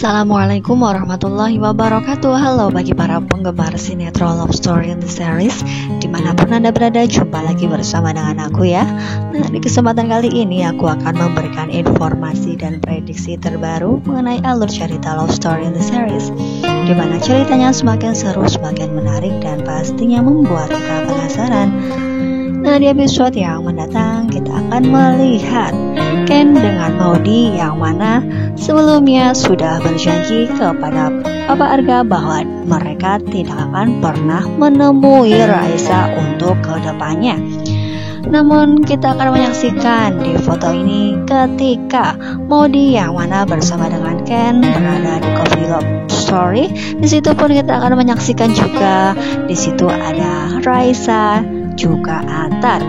Assalamualaikum warahmatullahi wabarakatuh. Halo bagi para penggemar sinetron Love Story in the Series, dimanapun Anda berada, jumpa lagi bersama dengan aku ya. Nah, di kesempatan kali ini aku akan memberikan informasi dan prediksi terbaru mengenai alur cerita Love Story in the Series, dimana ceritanya semakin seru, semakin menarik, dan pastinya membuat kita penasaran. Nah, di episode yang mendatang kita akan melihat Ken dengan Maudy yang mana sebelumnya sudah berjanji kepada Papa Arga bahwa mereka tidak akan pernah menemui Raisa untuk kedepannya. Namun kita akan menyaksikan di foto ini ketika Maudy yang mana bersama dengan Ken berada di Coffee Love Story. Di situ pun kita akan menyaksikan juga di situ ada Raisa juga Atar.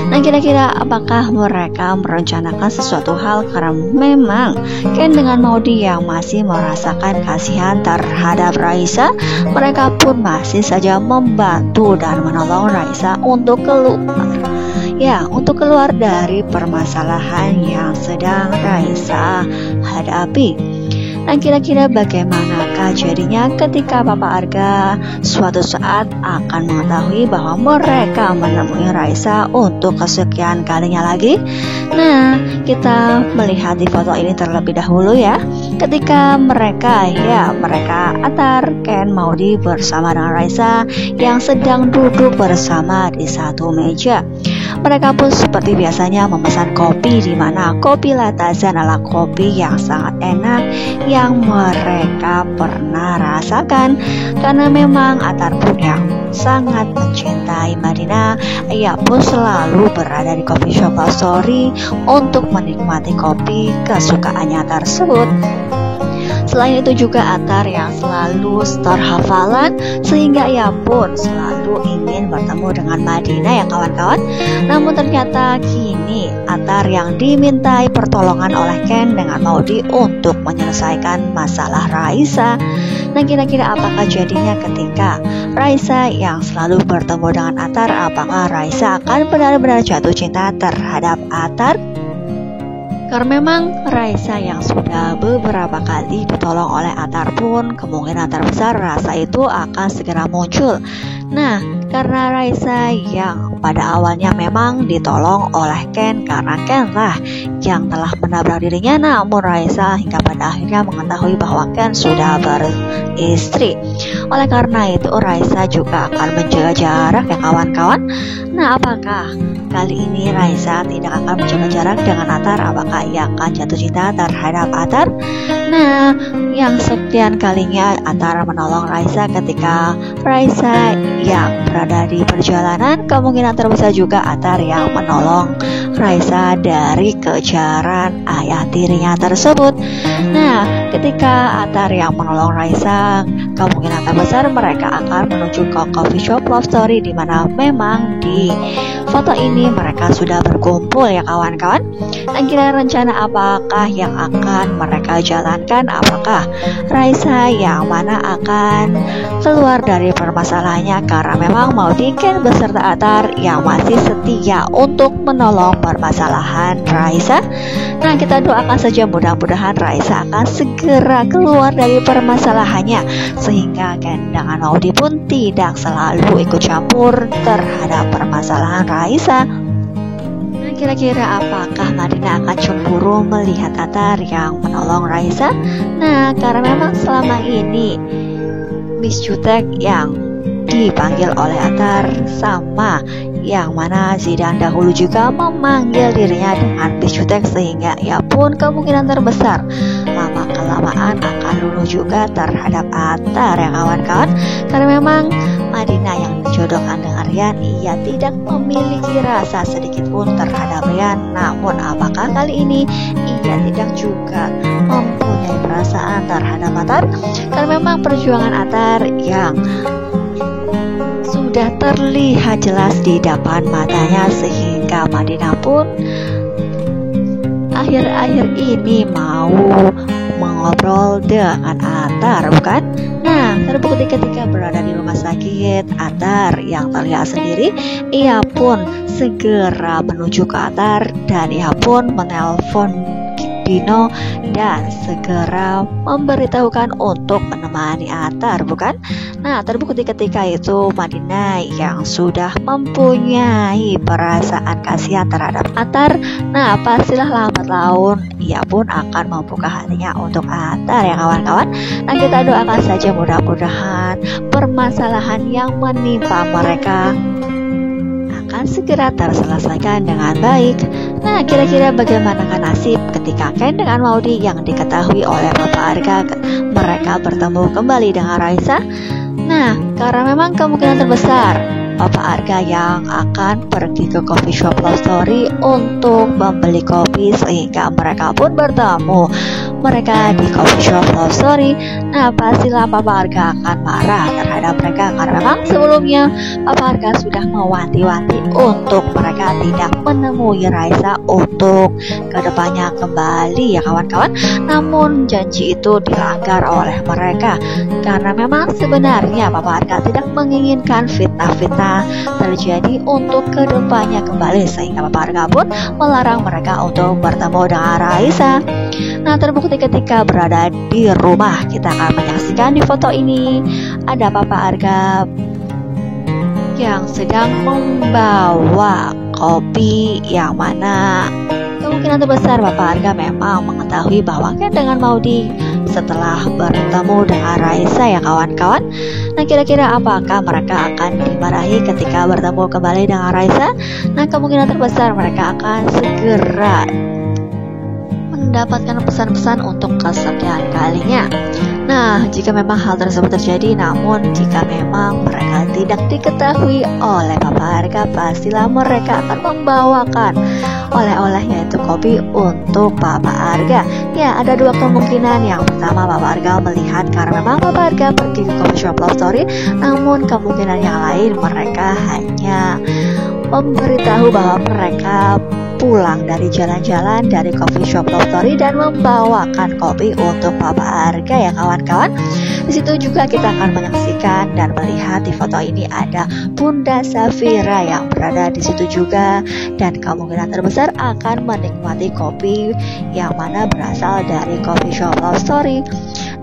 Nah, kira-kira apakah mereka merencanakan sesuatu hal, karena memang Ken dengan Maudy yang masih merasakan kasihan terhadap Raisa, mereka pun masih saja membantu dan menolong Raisa untuk keluar dari permasalahan yang sedang Raisa hadapi. Nah, kira-kira bagaimanakah jadinya ketika Papa Arga suatu saat akan mengetahui bahwa mereka menemui Raisa untuk kesekian kalinya lagi? Nah, kita melihat di foto ini terlebih dahulu ya. Ketika mereka Atar, Ken, Maudy bersama dengan Raisa yang sedang duduk bersama di satu meja. Mereka pun seperti biasanya memesan kopi, di mana kopi Latazan adalah kopi yang sangat enak yang mereka pernah rasakan. Karena memang Atar pun yang sangat mencintai Madinah, ia pun selalu berada di coffee shop Love Story untuk menikmati kopi kesukaannya tersebut. Selain itu juga Atar yang selalu store hafalan, sehingga ia pun selalu ingin bertemu dengan Madinah ya kawan-kawan. Namun ternyata kini Atar yang dimintai pertolongan oleh Ken dengan Maudy untuk menyelesaikan masalah Raisa. Nah, kira-kira apakah jadinya ketika Raisa yang selalu bertemu dengan Atar? Apakah Raisa akan benar-benar jatuh cinta terhadap Atar? Karena memang Raisa yang sudah beberapa kali ditolong oleh Atar pun kemungkinan terbesar rasa itu akan segera muncul. Nah, karena Raisa yang pada awalnya memang ditolong oleh Ken, karena Ken lah yang telah menabrak dirinya, namun Raisa hingga pada akhirnya mengetahui bahwa Ken sudah beristri. Oleh karena itu Raisa juga akan menjaga jarak ya kawan-kawan. Nah, apakah kali ini Raisa tidak akan menjaga jarak dengan Atar? Apakah ia akan jatuh cinta terhadap Atar? Nah, yang sekian kalinya Atar menolong Raisa ketika Raisa yang berada di perjalanan, kemungkinan terbesar juga Atar yang menolong Raisa dari kejaran ayah tirinya tersebut. Nah, ketika Atar yang menolong Raisa, kemungkinan terbesar mereka akan menuju ke coffee shop Love Story, di mana memang di foto ini mereka sudah berkumpul ya kawan-kawan. Dan kira rencana apakah yang akan mereka jalankan? Apakah Raisa yang mana akan keluar dari permasalahannya, karena memang Maudy, Ken beserta Atar yang masih setia untuk menolong permasalahan Raisa? Nah, kita doakan saja mudah-mudahan Raisa akan segera keluar dari permasalahannya, sehingga Ken dengan Maudy pun tidak selalu ikut campur terhadap permasalahan Raisa. Nah, kira-kira apakah Madinah akan cemburu melihat Atar yang menolong Raisa? Nah, karena memang selama ini Miss Jutek yang dipanggil oleh Atar sama yang mana Zidan dahulu juga memanggil dirinya dengan Miss Jutek, sehingga ia pun kemungkinan terbesar lama-kelamaan akan luluh juga terhadap Atar ya kawan-kawan. Karena memang Madinah yang dijodohkan dengan Rian, ia tidak memiliki rasa sedikit pun terhadap Rian. Namun apakah kali ini ia tidak juga mempunyai perasaan terhadap Atar? Karena memang perjuangan Atar yang sudah terlihat jelas di depan matanya, sehingga Madinah pun akhir-akhir ini mau mengobrol dengan Atar, bukan? Nah, terbukti ketika berada di rumah sakit, Atar yang terlihat sendiri, ia pun segera menuju ke Atar dan ia pun menelpon Dino dan segera memberitahukan untuk menemani Attar, bukan? Nah, terbukti ketika itu Madinah yang sudah mempunyai perasaan kasihan terhadap Attar. Nah, pastilah lambat laun ia pun akan membuka hatinya untuk Attar ya kawan-kawan. Nah, kita doakan saja mudah-mudahan permasalahan yang menimpa mereka akan segera terselesaikan dengan baik. Nah, kira-kira bagaimana nasib ketika Ken dengan Maudy yang diketahui oleh Papa Arga mereka bertemu kembali dengan Raisa? Nah, karena memang kemungkinan terbesar Papa Arga yang akan pergi ke coffee shop Love Story untuk membeli kopi sehingga mereka pun bertemu mereka di coffee shop Love Story. Nah, pastilah Papa Arga akan marah terhadap mereka karena memang sebelumnya Papa Arga sudah mewanti-wanti untuk mereka tidak menemui Raisa untuk kedepannya kembali ya kawan-kawan. Namun janji itu dilanggar oleh mereka karena memang sebenarnya Papa Arga tidak menginginkan fitnah-fitnah terjadi untuk kedepannya kembali, sehingga Papa Arga pun melarang mereka untuk bertemu dengan Raisa. Nah, terbukti ketika berada di rumah, kita akan menyaksikan di foto ini ada Papa Arga yang sedang membawa kopi yang mana kemungkinan terbesar Papa Arga memang mengetahui bahwa Ken dengan Maudy setelah bertemu dengan Raisa ya kawan-kawan. Nah, kira-kira apakah mereka akan dimarahi ketika bertemu kembali dengan Raisa? Nah, kemungkinan terbesar mereka akan segera mendapatkan pesan-pesan untuk kesekian kalinya. Nah, jika memang hal tersebut terjadi, namun jika memang mereka tidak diketahui oleh Papa Arga, pastilah mereka akan membawakan oleh-oleh yaitu kopi untuk Papa Arga. Ya, ada dua kemungkinan. Yang pertama, Papa Arga melihat karena memang Papa Arga pergi ke coffee shop Love Story, namun kemungkinan yang lain mereka hanya memberitahu bahwa mereka pulang dari jalan-jalan dari coffee shop Love Story dan membawakan kopi untuk Papa Arga ya kawan-kawan. Di situ juga kita akan menyaksikan dan melihat di foto ini ada Bunda Safira yang berada di situ juga dan kemungkinan terbesar akan menikmati kopi yang mana berasal dari coffee shop Love Story.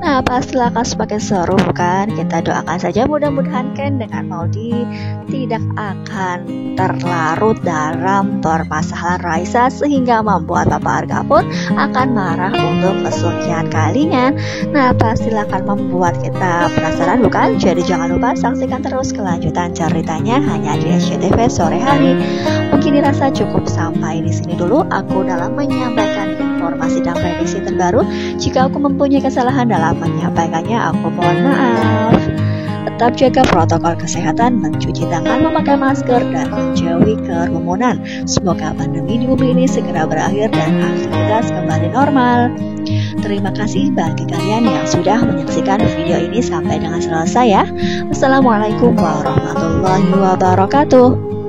Nah, pastilah akan semakin seru kan? Kita doakan saja mudah-mudahan Ken dengan Maudy tidak akan terlarut dalam permasalahan Raisa sehingga membuat Papa Arga pun akan marah untuk kesekian kalinya. Nah, pastilah akan membuat kita penasaran bukan? Jadi jangan lupa saksikan terus kelanjutan ceritanya hanya di SCTV sore hari. Mungkin dirasa cukup sampai di sini dulu aku dalam menyampaikan informasi dan prediksi terbaru. Jika aku mempunyai kesalahan dalam menyampaikannya, aku mohon maaf. Tetap jaga protokol kesehatan, mencuci tangan, memakai masker, dan menjauhi kerumunan. Semoga pandemi di bumi ini segera berakhir dan aktivitas kembali normal. Terima kasih bagi kalian yang sudah menyaksikan video ini sampai dengan selesai ya. Wassalamualaikum warahmatullahi wabarakatuh.